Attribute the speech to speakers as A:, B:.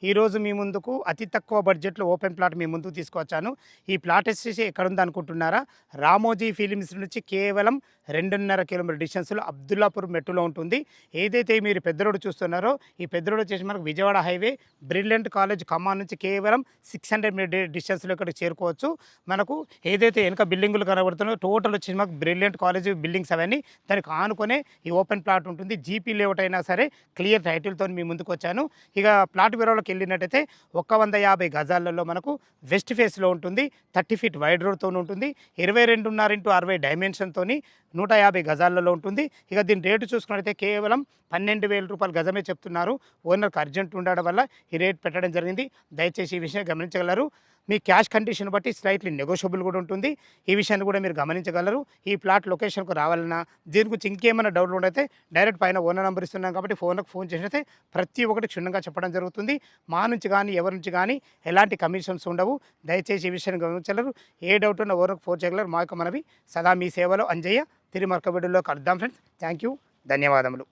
A: ఈరోజు మీ ముందుకు అతి తక్కువ బడ్జెట్‌లో ఓపెన్ ప్లాట్ మీ ముందుకు తీసుకొచ్చాను. ఈ ప్లాట్ వచ్చేసి ఎక్కడుందనుకుంటున్నారా? రామోజీ ఫిలిమ్స్ నుంచి కేవలం 2.5 కిలోమీటర్ డిస్టెన్స్‌లో అబ్దుల్లాపూర్ మెట్టులో ఉంటుంది. ఏదైతే మీరు పెద్ద రోడ్ చూస్తున్నారో, ఈ పెద్ద రోడ్ వచ్చేసి మనకు Vijayawada highway brilliant college Khammam నుంచి కేవలం 600 మీటర్ డిస్టెన్స్‌లో ఇక్కడికి చేరుకోవచ్చు. మనకు ఏదైతే వెనక బిల్డింగులు కనబడుతున్నాయో టోటల్ వచ్చేసి మాకు బ్రిలియంట్ కాలేజ్ బిల్డింగ్స్ అవన్నీ దానికి ఆనుకునే ఈ ఓపెన్ ప్లాట్ ఉంటుంది. జీపీ లేఅవుట్ అయినా సరే క్లియర్ టైటిల్‌తోని మీ ముందుకు వచ్చాను. ఇక ప్లాట్ వివరాల్లోకి వెళ్ళినట్టయితే 150 గజాలలో మనకు వెస్ట్ ఫేస్‌లో ఉంటుంది. 30 ఫీట్ వైడ్ రోడ్‌తోని ఉంటుంది. 22.5 x 60 డైమెన్షన్‌తోని 150 గజాలలో ఉంటుంది. ఇక దీని రేటు చూసుకున్నట్టయితే కేవలం 12,000 రూపాయలు గజమే చెప్తున్నారు. ఓనర్‌కి అర్జెంట్ ఉండడం వల్ల ఈ రేట్ పెట్టడం జరిగింది. దయచేసి ఈ విషయం గమనించగలరు. మీ క్యాష్ కండిషన్ బట్టి స్లైట్లీ నెగోషియబుల్ కూడా ఉంటుంది. ఈ విషయాన్ని కూడా మీరు గమనించగలరు. ఈ ప్లాట్ లొకేషన్‌కు రావాలన్నా దీని గురించి ఇంకేమైనా డౌట్లు ఉంటే డైరెక్ట్ పైన ఓనర్ నంబర్ ఇస్తున్నాం కాబట్టి ఫోన్‌కి ఫోన్ చేసినైతే ప్రతి ఒక్కటి క్షుణ్ణంగా చెప్పడం జరుగుతుంది. మా నుంచి కానీ ఎవరి నుంచి కానీ ఎలాంటి కమిషన్స్ ఉండవు. దయచేసి ఈ విషయాన్ని గమనించగలరు. ఏ డౌట్ ఉన్నా ఓనర్కి ఫోన్ చేయగలరు. మా యొక్క మనవి సదా మీ సేవలో అంజయ్య. తిరిగి మరొక వీడియోలో కలుద్దాం ఫ్రెండ్స్. Thank you. ధన్యవాదములు.